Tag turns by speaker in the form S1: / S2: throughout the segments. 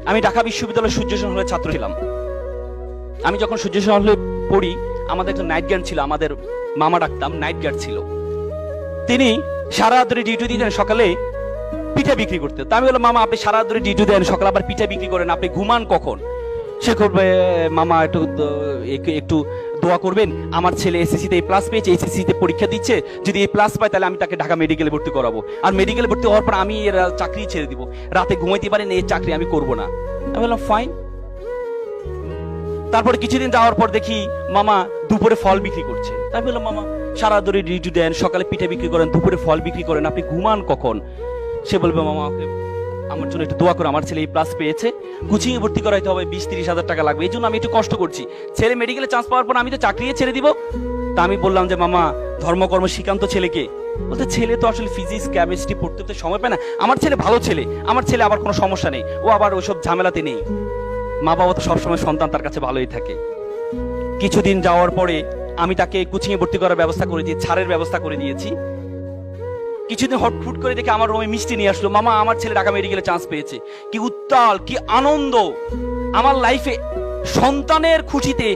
S1: আমি ঢাকা বিশ্ববিদ্যালয়ের সূর্যসেন হলের ছাত্র ছিলাম। আমি যখন সূর্যসেন হলে পড়ি, আমাদের একটা নাইট গার্ড ছিল, আমাদের মামা ডাকতাম, নাইট গার্ড ছিল। তিনি সারা রাত ধরে ডিউটি দিতেন, সকালে পিঠা বিক্রি করতে। তা আমি বললাম, মামা আপনি সারা রাত ধরে ডিউটি দেন, সকালে আবার পিঠা বিক্রি করেন, আপনি ঘুমান কখন? সে করবে, মামা একটু একটু দোয়া করবেন, আমার ছেলে এসএসসিতে এ প্লাস পেয়েছে, এসএসসিতে পরীক্ষা দিচ্ছে, যদি এ প্লাস পায় তাহলে আমি তাকে ঢাকা মেডিকেলে ভর্তি করাবো, আর মেডিকেলে ভর্তি হওয়ার পর আমি এর চাকরি ছেড়ে দিব, রাতে ঘুমাইতে পারেন, এই চাকরি আমি করব না। আমি বললাম ফাইন। তারপরে কিছুদিন যাওয়ার পর দেখি মামা দুপুরে ফল বিক্রি করছে। তাই বললাম, মামা সারা ধরে ডিউটি দেন, সকালে পিঠা বিক্রি করেন, দুপুরে ফল বিক্রি করেন, আপনি ঘুমান কখন? সে বলবে, মামা আমাকে আমার জন্য একটু দোয়া করো, আমার ছেলে এই প্লাস পেয়েছে, কোচিং এ ভর্তি করাইতে হবে, 20-30 হাজার টাকা লাগবে, এই জন্য আমি একটু কষ্ট করছি, ছেলে মেডিকেলে চান্স পাওয়ার পর আমি তো চাকরি ছেড়ে দিব। তা আমি বললাম যে, মামা ধর্মকর্ম শিখান্ত ছেলেকে। বলতে, ছেলে তো আসলে ফিজিক্স কেমিস্ট্রি পড়তে সময় পায় না, আমার ছেলে ভালো ছেলে, আমার ছেলে আবার কোনো সমস্যা নেই, ও আবার ওইসব ঝামেলাতে নেই। মা বাবা তো সবসময় সন্তান তার কাছে ভালোই থাকে। কিছুদিন যাওয়ার পরে আমি তাকে কোচিং এ ভর্তি করার ব্যবস্থা করে দিয়ে, ছাড়ের ব্যবস্থা করে দিয়েছি। কিছুদিন হটফুট করে দেখে আমার রুমে মিষ্টি নিয়ে আসলো, মামা আমার ছেলে ঢাকা মেডিকেলে চান্স পেয়েছে। কি উত্তাল, কি আনন্দ! আমার লাইফে সন্তানের খুশিতে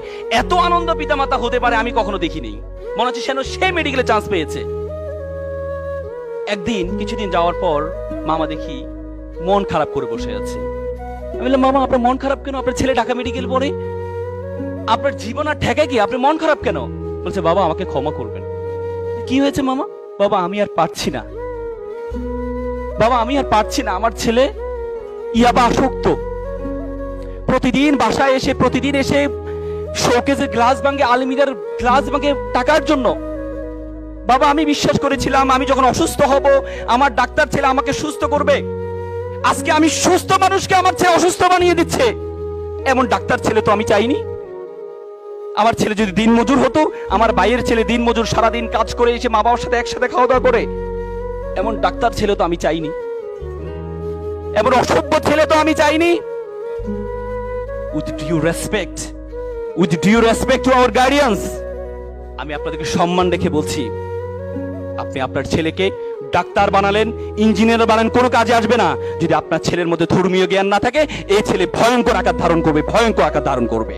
S1: এত আনন্দ পিতামাতা হতে পারে আমি কখনো দেখিনি। মনে হচ্ছে যেন সে মেডিকেলে চান্স পেয়েছে। একদিন কিছুদিন যাওয়ার পর মামা দেখি মন খারাপ করে বসে আছে। আমি বললাম, মামা আপনার মন খারাপ কেন? আপনার ছেলে ঢাকা মেডিকেল পড়ে, আপনার জীবন আর ঠেকায় কি, আপনি মন খারাপ কেন? বলছে, বাবা আমাকে ক্ষমা করবেন। কি হয়েছে মামা? বাবা আমি আর পারছি না, বাবা আমি আর পারছি না, আমার ছেলে ইয়াবা আসক্ত, প্রতিদিন বাসায় এসে শোকেজের গ্লাস ভাঙে, আলমিরার গ্লাস ভাঙে টাকার জন্য। বাবা আমি বিশ্বাস করেছিলাম আমি যখন অসুস্থ হব আমার ডাক্তার ছেলে আমাকে সুস্থ করবে, আজকে আমি সুস্থ মানুষকে আমার ছেলে অসুস্থ বানিয়ে দিচ্ছে। এমন ডাক্তার ছেলে তো আমি চাইনি। আমার ছেলে যদি দিন মজুর হতো, আমার ভাইয়ের ছেলে দিন মজুর, সারাদিন কাজ করে এসে মা বাবার সাথে একসাথে খাওয়া দাওয়া করে, এমন ডাক্তার ছেলে তো আমি চাইনি, এমন অসভ্য ছেলে তো আমি চাইনি। With due respect to our guardians, আমি আপনাদেরকে সম্মান রেখে বলছি, আপনি আপনার ছেলেকে ডাক্তার বানালেন, ইঞ্জিনিয়ার বানালেন, কোনো কাজে আসবে না যদি আপনার ছেলের মধ্যে ধর্মীয় জ্ঞান না থাকে। এই ছেলে ভয়ঙ্কর আকার ধারণ করবে, ভয়ঙ্কর আকার ধারণ করবে।